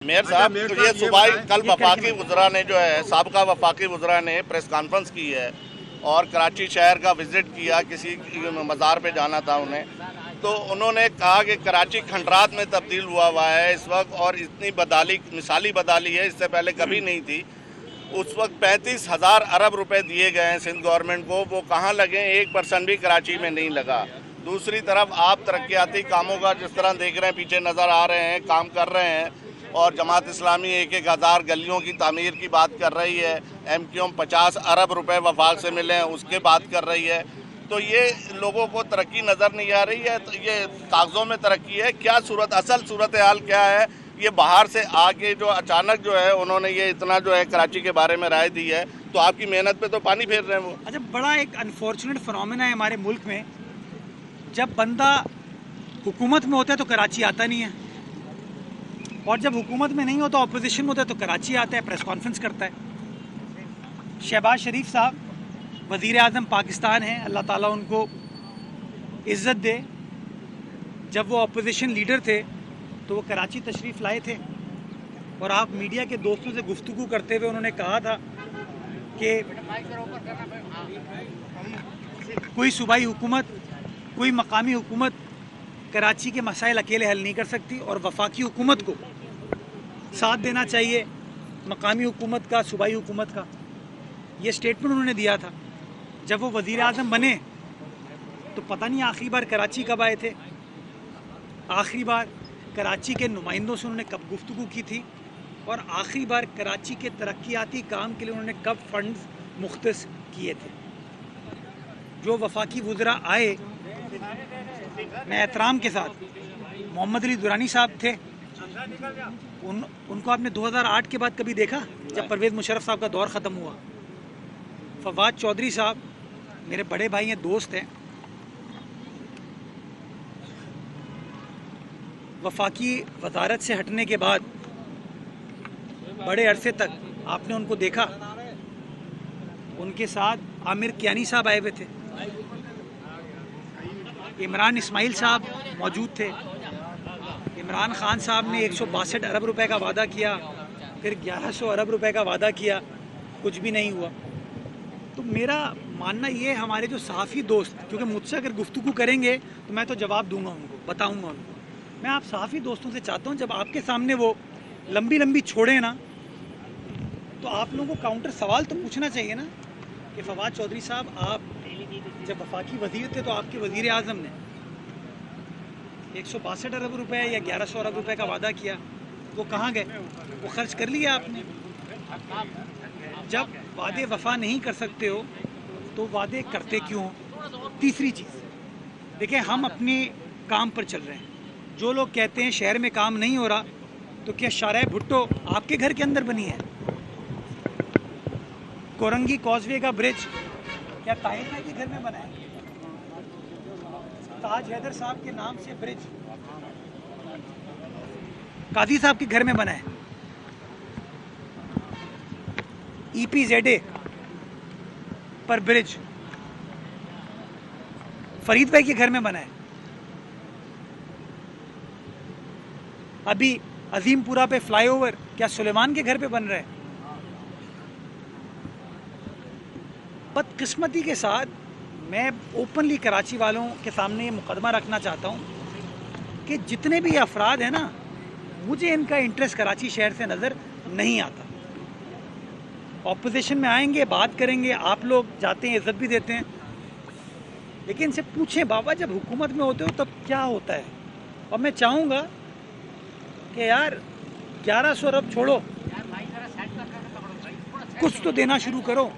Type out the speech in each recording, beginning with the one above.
Mayor साहब, तो ये सुबह ही कल वफाकी वज़रा ने जो है साबका वफाकी वज़रा ने प्रेस कॉन्फ्रेंस की है और कराची शहर का विज़िट किया। किसी मज़ार पे जाना था उन्हें, तो उन्होंने कहा कि कराची खंडरात में तब्दील हुआ है इस वक्त, और इतनी बदहाली, मिसाली बदहाली है, इससे पहले कभी नहीं थी। उस वक्त 35,000 अरब रुपए दिए गए हैं सिंध गवर्नमेंट को, वो कहाँ लगे? 1% भी कराची में नहीं लगा। दूसरी तरफ आप तरक्याती कामों का जिस तरह देख रहे हैं, पीछे नज़र आ रहे हैं, काम कर रहे हैं, और जमात इस्लामी 1,000 गलियों की तामीर की बात कर रही है। MQM 50 अरब रुपए वफाक से मिले हैं, उसके बात कर रही है। तो ये लोगों को तरक्की नज़र नहीं आ रही है, तो ये कागज़ों में तरक्की है क्या? असल सूरत हाल क्या है? ये बाहर से आके जो अचानक जो है उन्होंने ये इतना जो है कराची के बारे में राय दी है, तो आपकी मेहनत पे तो पानी फेर रहे हैं वो। अच्छा, बड़ा एक अनफॉर्चुनेट फिनोमेना है हमारे मुल्क में, जब बंदा हुकूमत में होता है तो कराची आता नहीं है, और जब हुकूमत में नहीं होता, ऑपोजिशन में होता है, तो कराची आता है, प्रेस कॉन्फ्रेंस करता है। शहबाज शरीफ साहब वज़ीर आज़म पाकिस्तान हैं, अल्लाह ताला उनको इज़्ज़त दे। जब वो ऑपोजिशन लीडर थे तो वो कराची तशरीफ़ लाए थे, और आप मीडिया के दोस्तों से गुफ्तगू करते हुए उन्होंने कहा था कि कोई सूबाई हुकूमत, कोई मकामी हुकूमत कराची के मसाइल अकेले हल नहीं कर सकती, और वफाकी हुकूमत को साथ देना चाहिए मकामी हुकूमत का, सूबाई हुकूमत का। ये स्टेटमेंट उन्होंने दिया था। जब वो वज़ीर आज़म बने तो पता नहीं आखिरी बार कराची कब आए थे, आखिरी बार कराची के नुमाइंदों से उन्होंने कब गुफ्तगू की थी, और आखिरी बार कराची के तरक्याती काम के लिए उन्होंने कब फंड्स मुख्तस किए थे। जो वफाकी वज़रा आए, मैं एहतराम के साथ, मोहम्मद अली दुरानी साहब थे, उनको आपने 2008 के बाद कभी देखा, जब परवेज़ मुशर्रफ साहब का दौर ख़त्म हुआ? फवाद चौधरी साहब मेरे बड़े भाई हैं, दोस्त हैं। वफाकी वजारत से हटने के बाद बड़े अरसे तक आपने उनको देखा, उनके साथ आमिर कियानी साहब आए हुए थे, इमरान इस्माइल साहब मौजूद थे। इमरान खान साहब ने 162 अरब रुपए का वादा किया, फिर 1100 अरब रुपए का वादा किया, कुछ भी नहीं हुआ। तो मेरा मानना ये, हमारे जो सहाफ़ी दोस्त, क्योंकि मुझसे अगर गुफ्तगू करेंगे तो मैं तो जवाब दूंगा उनको, बताऊंगा उनको। मैं आप सहाफ़ी दोस्तों से चाहता हूँ, जब आपके सामने वो लंबी लंबी छोड़े ना, तो आप लोगों को काउंटर सवाल तो पूछना चाहिए ना कि फवाद चौधरी साहब, आप जब वफाकी वज़ीर थे तो आपके वज़ीर आज़म ने 162 अरब रुपए या 1100 अरब रुपए का वादा किया, वो कहाँ गए? वो खर्च कर लिया आपने। जब वादे वफा नहीं कर सकते हो तो वादे करते क्यों हो? तीसरी चीज़ देखिए, हम अपने काम पर चल रहे हैं। जो लोग कहते हैं शहर में काम नहीं हो रहा, तो क्या शाहराह भुट्टो आपके घर के अंदर बनी है? कोरंगी कॉजवे का ब्रिज क्या ताहिर भाई के घर में बना है? ताज हैदर साहब के नाम से ब्रिज काजी साहब के घर में बना है। EPZA पर ब्रिज फरीद भाई के घर में बना है। अभी अजीमपुरा पे फ्लाईओवर क्या सुलेमान के घर पे बन रहा है? बदकिस्मती के साथ मैं ओपनली कराची वालों के सामने ये मुकदमा रखना चाहता हूँ कि जितने भी अफराद हैं ना, मुझे इनका इंटरेस्ट कराची शहर से नज़र नहीं आता। ऑपोजिशन में आएंगे, बात करेंगे, आप लोग जाते हैं, इज़्ज़त भी देते हैं, लेकिन इनसे पूछें, बाबा जब हुकूमत में होते हो तब क्या होता है? और मैं चाहूँगा कि यार 1100 अरब छोड़ो, कुछ तो देना शुरू करो।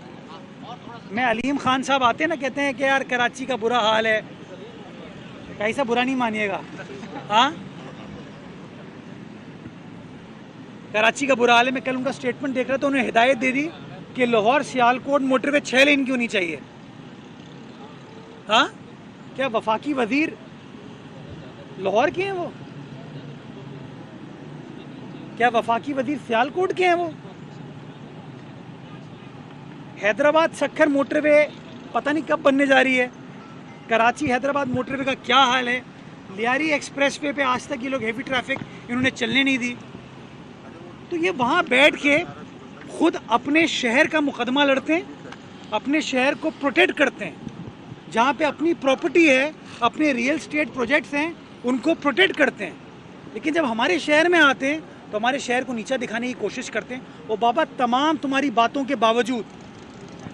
मैं अलीम खान साहब आते ना, कहते हैं कि यार कराची का बुरा हाल है, कैसा बुरा नहीं मानिएगा, हाँ कराची का बुरा हाल है। मैं कल उनका स्टेटमेंट देख रहा था, उन्होंने हिदायत दे दी कि लाहौर सियालकोट मोटरवे 6 लेन क्यों नहीं चाहिए? हाँ, क्या वफाकी वजीर लाहौर के हैं वो? क्या वफाकी वजीर सियालकोट के हैं वो? हैदराबाद सक्खर मोटरवे पता नहीं कब बनने जा रही है। कराची हैदराबाद मोटरवे का क्या हाल है? लियारी एक्सप्रेसवे पे आज तक ये लोग हेवी ट्रैफिक इन्होंने चलने नहीं दी। तो ये वहाँ बैठ के खुद अपने शहर का मुकदमा लड़ते हैं, अपने शहर को प्रोटेक्ट करते हैं। जहाँ पे अपनी प्रॉपर्टी है, अपने रियल स्टेट प्रोजेक्ट्स हैं, उनको प्रोटेक्ट करते हैं। लेकिन जब हमारे शहर में आते हैं तो हमारे शहर को नीचा दिखाने की कोशिश करते हैं। और बाबा, तमाम तुम्हारी बातों के बावजूद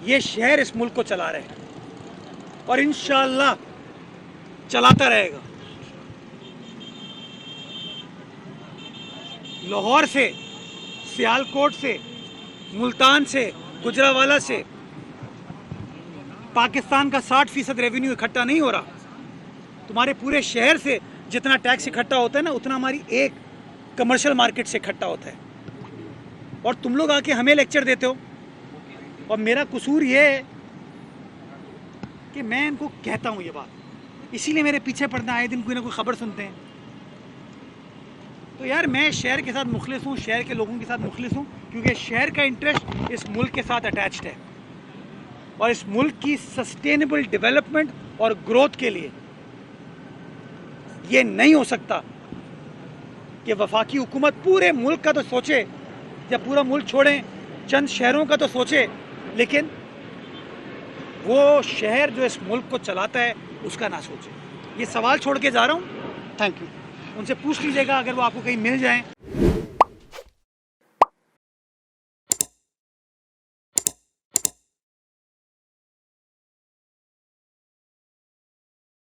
ये शहर इस मुल्क को चला रहे हैं और इंशाअल्लाह चलाता रहेगा। लाहौर से, सियालकोट से, मुल्तान से, गुजरावाला से पाकिस्तान का 60% रेवेन्यू इकट्ठा नहीं हो रहा। तुम्हारे पूरे शहर से जितना टैक्स इकट्ठा होता है ना, उतना हमारी एक कमर्शियल मार्केट से इकट्ठा होता है। और तुम लोग आके हमें लेक्चर देते हो। और मेरा कसूर ये है कि मैं इनको कहता हूँ ये बात, इसीलिए मेरे पीछे पड़ना, आए दिन कोई ना कोई खबर सुनते हैं। तो यार, मैं शहर के साथ मुखलिस हूँ, शहर के लोगों के साथ मुखलिस हूँ, क्योंकि शहर का इंटरेस्ट इस मुल्क के साथ अटैच्ड है। और इस मुल्क की सस्टेनेबल डेवलपमेंट और ग्रोथ के लिए ये नहीं हो सकता कि वफाकी हुकूमत पूरे मुल्क का तो सोचे, जब पूरा मुल्क छोड़ें चंद शहरों का तो सोचे, लेकिन वो शहर जो इस मुल्क को चलाता है उसका ना सोचे। ये सवाल छोड़ के जा रहा हूँ। Thank you. उनसे पूछ लीजिएगा अगर वो आपको कहीं मिल जाएं।